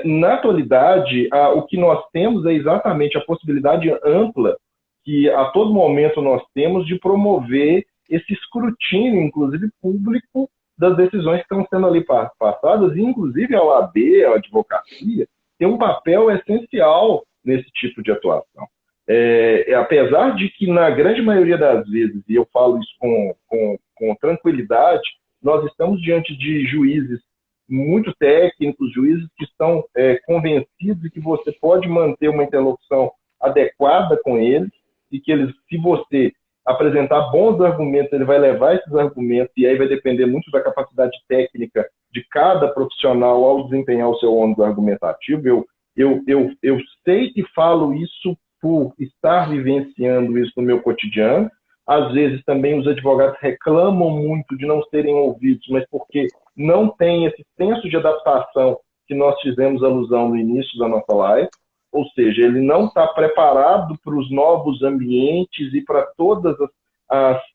Na atualidade, o que nós temos é exatamente a possibilidade ampla que a todo momento nós temos de promover esse escrutínio, inclusive público, das decisões que estão sendo ali passadas, e inclusive a OAB, a advocacia, tem um papel essencial nesse tipo de atuação. apesar de que, na grande maioria das vezes, e eu falo isso com tranquilidade, nós estamos diante de juízes muito técnicos, juízes que estão convencidos de que você pode manter uma interlocução adequada com eles, e que eles, se você apresentar bons argumentos, ele vai levar esses argumentos, e aí vai depender muito da capacidade técnica de cada profissional ao desempenhar o seu ônus argumentativo. Eu sei que falo isso por estar vivenciando isso no meu cotidiano. Às vezes também os advogados reclamam muito de não serem ouvidos, mas porque não tem esse senso de adaptação que nós fizemos alusão no início da nossa live, ou seja, ele não está preparado para os novos ambientes e para todos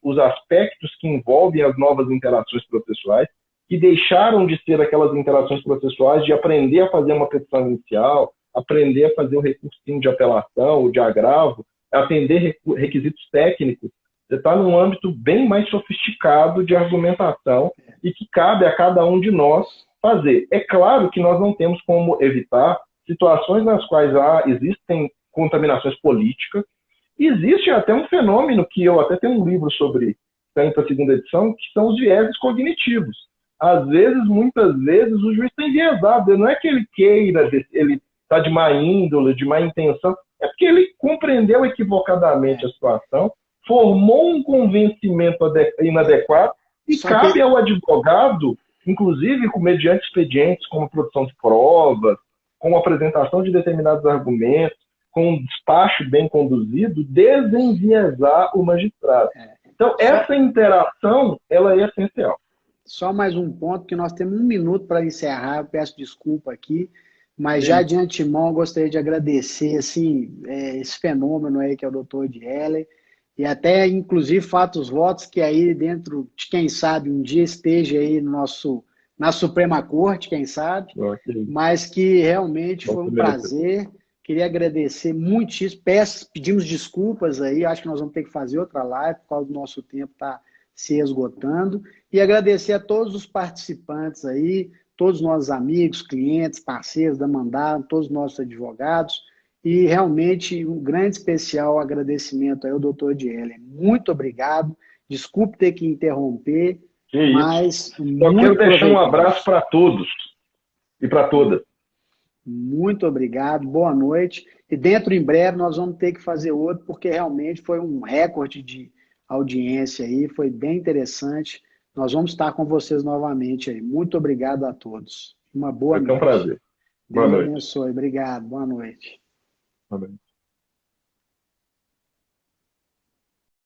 os aspectos que envolvem as novas interações processuais, que deixaram de ser aquelas interações processuais de aprender a fazer uma petição inicial, aprender a fazer o recursinho de apelação, o de agravo, atender requisitos técnicos. Você está num âmbito bem mais sofisticado de argumentação e que cabe a cada um de nós fazer. É claro que nós não temos como evitar situações nas quais existem contaminações políticas. Existe até um fenômeno que eu até tenho um livro sobre, está indo para a segunda edição, que são os vieses cognitivos. Às vezes, muitas vezes, o juiz está enviesado. Não é que ele queira, ele está de má índole, de má intenção, é porque ele compreendeu equivocadamente a situação, formou um convencimento inadequado e cabe ao advogado, inclusive mediante expedientes como produção de provas, com a apresentação de determinados argumentos, com um despacho bem conduzido, desenviesar o magistrado. Então, essa interação, ela é essencial. Só mais um ponto, que nós temos 1 minuto para encerrar, eu peço desculpa aqui, mas já de antemão eu gostaria de agradecer assim, esse fenômeno aí que é o Dr. Odiele, e até, inclusive, fatos votos que aí dentro de, quem sabe, um dia esteja aí na Suprema Corte, quem sabe, mas que realmente foi um prazer. Queria agradecer muitíssimo, pedimos desculpas aí, acho que nós vamos ter que fazer outra live, por causa do nosso tempo está se esgotando, e agradecer a todos os participantes aí, todos os nossos amigos, clientes, parceiros da Mandatum, todos os nossos advogados, e realmente um grande especial agradecimento aí ao Dr. Odiele. Muito obrigado, desculpe ter que interromper, mas só quero deixar um abraço para todos e para todas. Muito obrigado, boa noite. E dentro, em breve, nós vamos ter que fazer outro, porque realmente foi um recorde de audiência aí, foi bem interessante. Nós vamos estar com vocês novamente aí. Muito obrigado a todos. Uma boa noite. Foi um prazer. Boa noite. Deus abençoe. Obrigado. Boa noite. Boa noite.